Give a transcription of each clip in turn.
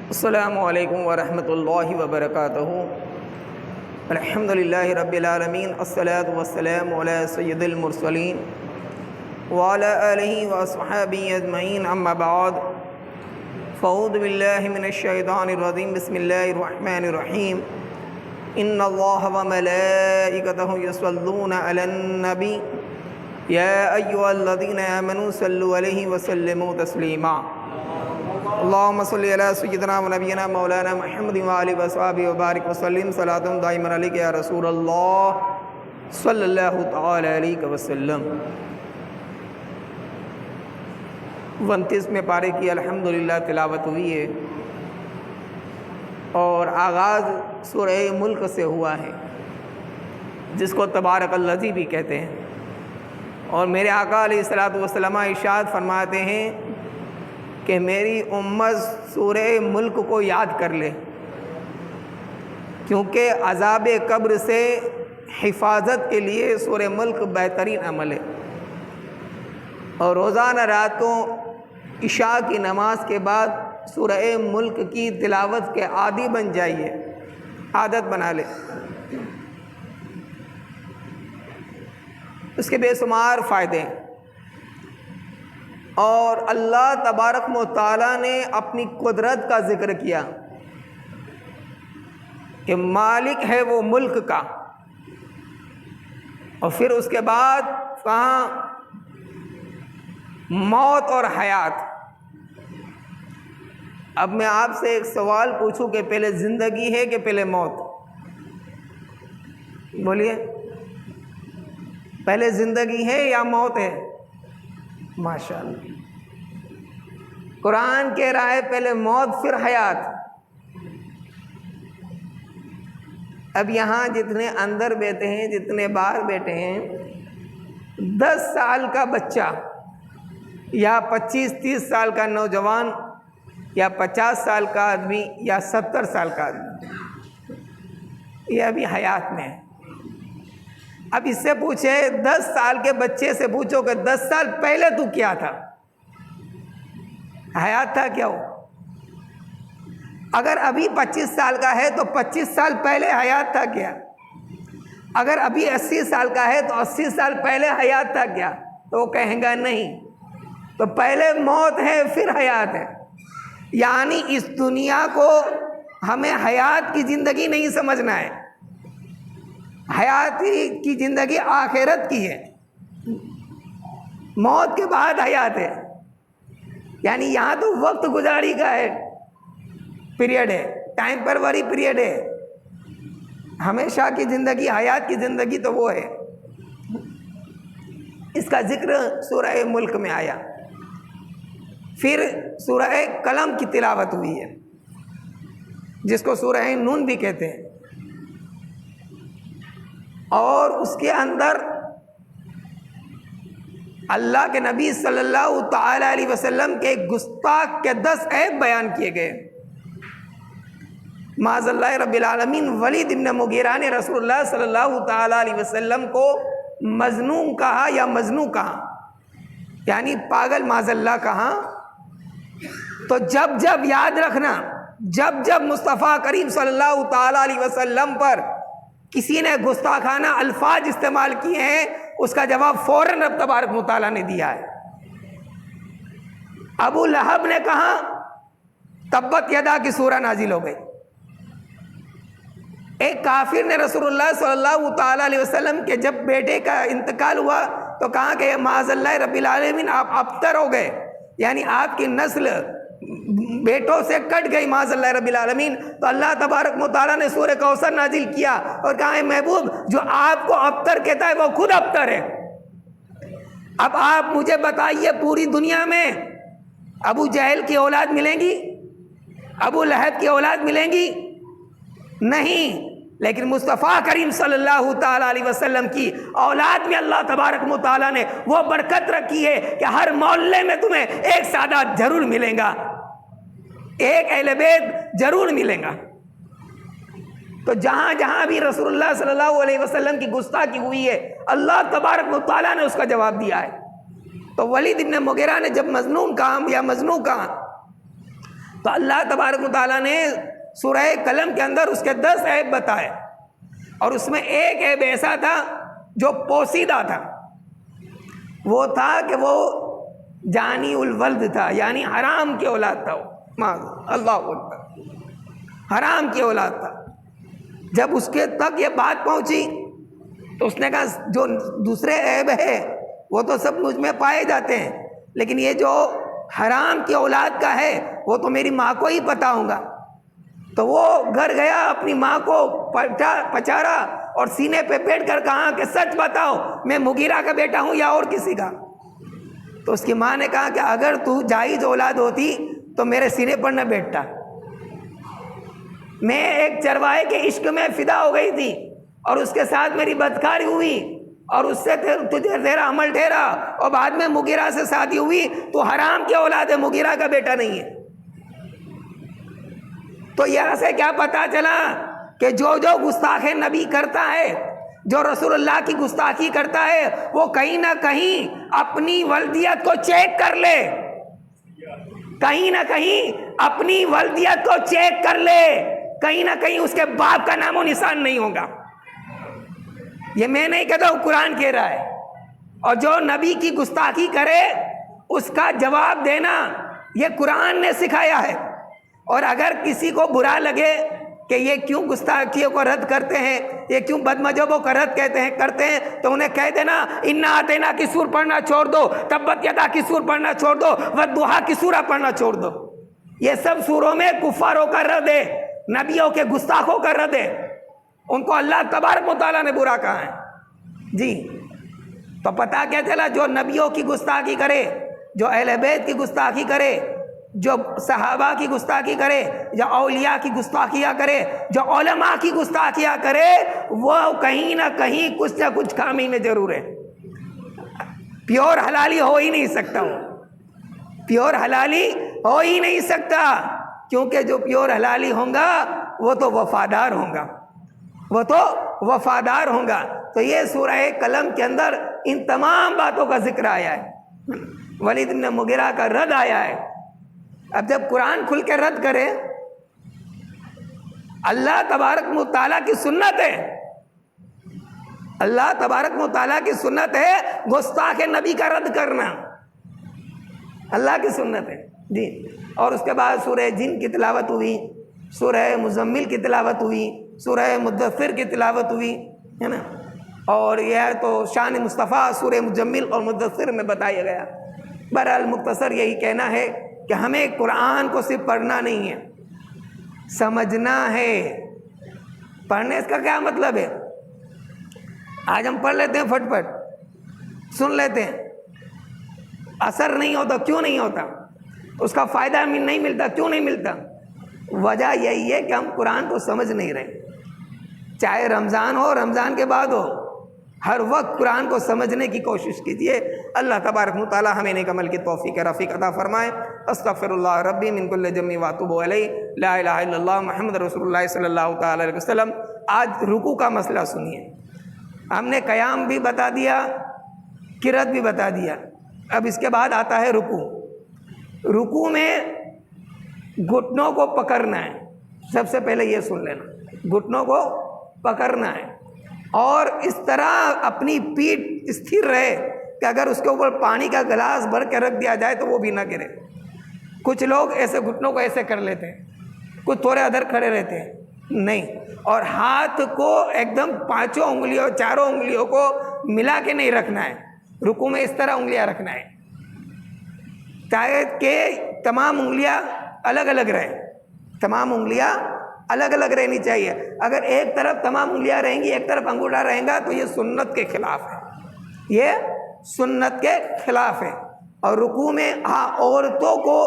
السلام علیکم ورحمۃ اللہ وبرکاتہ۔ الحمد للہ رب العالمین، الصلاۃ والسلام علی سید المرسلین وعلی آلہ واصحابہ اجمعین، اما بعد فاعوذ باللہ من الشیطان الرجیم، بسم اللہ الرحمن الرحیم۔ ان اللہ وملائکتہ یصلون علی النبی یا ایھا الذین آمنوا صلوا علیہ وسلموا تسلیما۔ اللہم صلی علی سیدنا و نبینا مولانا محمد وآلہ وصحبہ وبارک وسلم صلاۃ دائما علیک یا رسول اللہ صلی اللہ تعالی علیہ وسلم۔ 29ویں پارے کی الحمدللہ تلاوت ہوئی ہے اور آغاز سورہ ملک سے ہوا ہے، جس کو تبارک الذی بھی کہتے ہیں۔ اور میرے آقا علیہ الصلوۃ والسلام ارشاد فرماتے ہیں کہ میری امت سورہ ملک کو یاد کر لے، کیونکہ عذاب قبر سے حفاظت کے لیے سورہ ملک بہترین عمل ہے۔ اور روزانہ راتوں عشاء کی نماز کے بعد سورہ ملک کی تلاوت کے عادی بن جائیے، عادت بنا لے۔ اس کے بے شمار فائدے ہیں، اور اللہ تبارک و تعالیٰ نے اپنی قدرت کا ذکر کیا کہ مالک ہے وہ ملک کا، اور پھر اس کے بعد کہاں موت اور حیات۔ اب میں آپ سے ایک سوال پوچھوں کہ پہلے زندگی ہے کہ پہلے موت؟ بولیے، پہلے زندگی ہے یا موت ہے؟ ماشاءاللہ، قرآن کہہ رہا ہے پہلے موت پھر حیات۔ اب یہاں جتنے اندر بیٹھے ہیں، جتنے باہر بیٹھے ہیں، 10 سال کا بچہ یا 25-30 سال کا نوجوان یا 50 سال کا آدمی یا 70 سال کا آدمی، یہ ابھی حیات میں ہے۔ اب اس سے پوچھے، 10 سال کے بچے سے پوچھو کہ 10 سال پہلے تو کیا تھا؟ حیات تھا کیا ہو؟ اگر ابھی 25 سال کا ہے تو 25 سال پہلے حیات تھا کیا؟ اگر ابھی 80 سال کا ہے تو 80 سال پہلے حیات تھا کیا؟ تو وہ کہیں گا نہیں، تو پہلے موت ہے پھر حیات ہے۔ یعنی اس دنیا کو ہمیں حیات کی زندگی نہیں سمجھنا ہے، حیاتی کی زندگی آخرت کی ہے، موت کے بعد حیات ہے۔ یعنی یہاں تو وقت گزاری کا ہے، پیریڈ ہے، ٹائم پروری پیریڈ ہے۔ ہمیشہ کی زندگی، حیات کی زندگی تو وہ ہے۔ اس کا ذکر سورہ ملک میں آیا۔ پھر سورہ قلم کی تلاوت ہوئی ہے، جس کو سورہ نون بھی کہتے ہیں، اور اس کے اندر اللہ کے نبی صلی اللہ تعالی علیہ وسلم کے گستاخ کے 10 عیب بیان کیے گئے۔ معاذ اللہ رب العالمین، ولید بن مغیرہ نے رسول اللہ صلی اللہ تعالی علیہ وسلم کو مجنون کہا یا مجنون کہا، یعنی پاگل معاذ اللہ کہا۔ تو جب یاد رکھنا، جب مصطفیٰ کریم صلی اللہ تعالی علیہ وسلم پر کسی نے گستاخانہ الفاظ استعمال کیے ہیں، اس کا جواب فوراً رب تبارک و تعالیٰ نے دیا ہے۔ ابو لہب نے کہا تبت یدا کی سورہ نازل ہو گئی۔ ایک کافر نے رسول اللہ صلی اللہ تعالی علیہ وسلم کے جب بیٹے کا انتقال ہوا تو کہا کہ معاذ اللہ رب العالمین، آپ ابتر ہو گئے، یعنی آپ کی نسل بیٹوں سے کٹ گئی معاذ اللہ رب العالمین۔ تو اللہ تبارک و تعالیٰ نے سورہ کوثر نازل کیا اور کہا ہے محبوب، جو آپ کو ابتر کہتا ہے وہ خود ابتر ہے۔ اب آپ مجھے بتائیے، پوری دنیا میں ابو جہل کی اولاد ملیں گی؟ ابو لہب کی اولاد ملیں گی؟ نہیں، لیکن مصطفیٰ کریم صلی اللہ تعالیٰ علیہ وسلم کی اولاد میں اللہ تبارک و تعالیٰ نے وہ برکت رکھی ہے کہ ہر محلے میں تمہیں ایک سادات ضرور ملیں گا، ایک اہل بیت ضرور ملیں گا۔ تو جہاں جہاں بھی رسول اللہ صلی اللہ علیہ وسلم کی گستاخی ہوئی ہے، اللہ تبارک و تعالیٰ نے اس کا جواب دیا ہے۔ تو ولید بن مغیرہ نے جب مجنون کہا یا مجنون کہا تو اللہ تبارک و تعالیٰ نے سورہ قلم کے اندر اس کے 10 عیب بتائے، اور اس میں ایک عیب ایسا تھا جو پوشیدہ تھا، وہ تھا کہ وہ جانی الولد تھا، یعنی حرام کی اولاد تھا، وہ اللہ اکبر، حرام کی اولاد تھا۔ جب اس کے تک یہ بات پہنچی تو اس نے کہا جو دوسرے عیب ہے وہ تو سب مجھ میں پائے جاتے ہیں، لیکن یہ جو حرام کی اولاد کا ہے وہ تو میری ماں کو ہی پتہ ہوگا۔ تو وہ گھر گیا، اپنی ماں کو پچارا اور سینے پہ پیٹ کر کہا کہ سچ بتاؤ میں مغیرہ کا بیٹا ہوں یا اور کسی کا۔ تو اس کی ماں نے کہا کہ اگر تو جائز اولاد ہوتی تو میرے سینے پر نہ بیٹھتا، میں ایک چرواہے کے عشق میں فدا ہو گئی تھی اور اس کے ساتھ میری بدکاری ہوئی اور اس سے تجھے تیرا عمل ٹھہرا اور بعد میں مغیرہ سے شادی ہوئی، تو حرام کی اولاد ہے، مغیرہ کا بیٹا نہیں ہے۔ تو یہاں سے کیا پتا چلا کہ جو گستاخ نبی کرتا ہے، جو رسول اللہ کی گستاخی کرتا ہے، وہ کہیں نہ کہیں اپنی ولدیت کو چیک کر لے، کہیں نہ کہیں اپنی ولدیت کو چیک کر لے، کہیں نہ کہیں اس کے باپ کا نام و نشان نہیں ہوگا۔ یہ میں نہیں کہتا ہوں، قرآن کہہ رہا ہے۔ اور جو نبی کی گستاخی کرے اس کا جواب دینا یہ قرآن نے سکھایا ہے۔ اور اگر کسی کو برا لگے کہ یہ کیوں گستاخیوں کو رد کرتے ہیں، یہ کیوں بد مذہبوں کو رد کرتے ہیں، تو انہیں کہہ دینا انا آتینا کی سور پڑھنا چھوڑ دو، تبت یدا کی سور پڑھنا چھوڑ دو، والضحیٰ کی سورہ پڑھنا چھوڑ دو۔ یہ سب سوروں میں کفاروں کا رد ہے، نبیوں کے گستاخوں کا رد ہے، ان کو اللہ تبارک و تعالیٰ نے برا کہا ہے۔ جی تو پتہ کیا چلا، جو نبیوں کی گستاخی کرے، جو اہل بیت کی گستاخی کرے، جو صحابہ کی گستاخی کرے، جو اولیاء کی گستاخیاں کرے، جو علماء کی گستاخیاں کرے، وہ کہیں نہ کچھ خامی میں ضرور ہے۔ پیور حلالی ہو ہی نہیں سکتا، وہ پیور حلالی ہو ہی نہیں سکتا، کیونکہ جو پیور حلالی ہوں گا وہ تو وفادار ہوں گا، وہ تو وفادار ہوں گا۔ تو یہ سورہ قلم کے اندر ان تمام باتوں کا ذکر آیا ہے، ولید بن مغیرہ کا رد آیا ہے۔ اب جب قرآن کھل کے رد کرے، اللہ تبارک و تعالیٰ کی سنت ہے، اللہ تبارک و تعالیٰ کی سنت ہے گستاخ نبی کا رد کرنا، اللہ کی سنت ہے جی۔ اور اس کے بعد سورہ جن کی تلاوت ہوئی، سورہ مزمل کی تلاوت ہوئی، سورہ مدثر کی تلاوت ہوئی، ہے نا۔ اور یہ تو شان مصطفیٰ سورہ مزمل اور مدثر میں بتایا گیا۔ بہرحال مختصر یہی کہنا ہے کہ ہمیں قرآن کو صرف پڑھنا نہیں ہے، سمجھنا ہے۔ پڑھنے اس کا کیا مطلب ہے؟ آج ہم پڑھ لیتے ہیں، فٹ فٹ سن لیتے ہیں، اثر نہیں ہوتا۔ کیوں نہیں ہوتا؟ اس کا فائدہ نہیں ملتا۔ کیوں نہیں ملتا؟ وجہ یہی ہے کہ ہم قرآن کو سمجھ نہیں رہے۔ چاہے رمضان ہو، رمضان کے بعد ہو، ہر وقت قرآن کو سمجھنے کی کوشش کیجیے۔ اللہ تبارک و تعالی ہمیں نیک عمل کی توفیق رفیق عطا فرمائے۔ استغفر اللہ ربی من کل ذنب واتوب الیہ، لا الہ الا اللہ محمد رسول اللہ صلی اللہ تعالی علیہ وسلم۔ آج رکوع کا مسئلہ سنیے۔ ہم نے قیام بھی بتا دیا، قرات بھی بتا دیا، اب اس کے بعد آتا ہے رکوع۔ رکوع میں گھٹنوں کو پکڑنا ہے، سب سے پہلے یہ سن لینا، گھٹنوں کو پکڑنا ہے اور اس طرح اپنی پیٹھ استھر رہے کہ اگر اس کے اوپر پانی کا گلاس بھر کے رکھ دیا جائے تو وہ بھی نہ گرے۔ کچھ لوگ ایسے گھٹنوں کو ایسے کر لیتے ہیں، کچھ تھوڑے ادھر کھڑے رہتے ہیں، نہیں۔ اور ہاتھ کو ایک دم 5 انگلیوں 4 انگلیوں کو ملا کے نہیں رکھنا ہے، رکوع میں اس طرح انگلیاں رکھنا ہے تاکہ تمام انگلیاں الگ الگ رہیں، تمام انگلیاں الگ الگ رہنی چاہیے۔ اگر ایک طرف تمام انگلیاں رہیں گی، ایک طرف انگوٹھا رہیں گا تو یہ سنت کے خلاف ہے، یہ سنت کے خلاف ہے۔ اور رکوع میں عورتوں کو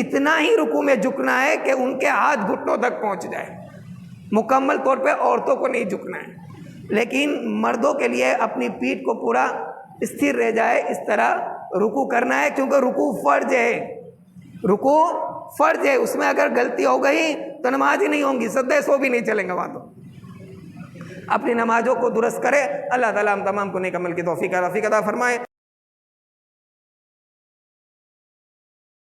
اتنا ہی رکوع میں جھکنا ہے کہ ان کے ہاتھ گھٹنوں تک پہنچ جائے، مکمل طور پہ عورتوں کو نہیں جھکنا ہے، لیکن مردوں کے لیے اپنی پیٹھ کو پورا استھر رہ جائے، اس طرح رکوع کرنا ہے، کیونکہ رکوع فرض ہے، رکوع فرض ہے۔ اس میں اگر غلطی ہو گئی تو نماز ہی نہیں ہوں گی، سجدے سو بھی نہیں چلیں گے وہاں۔ تو اپنی نمازوں کو درست کرے۔ اللہ تعالیٰ ہم تمام کو نیک عمل کی توفیق عطا فرمائے۔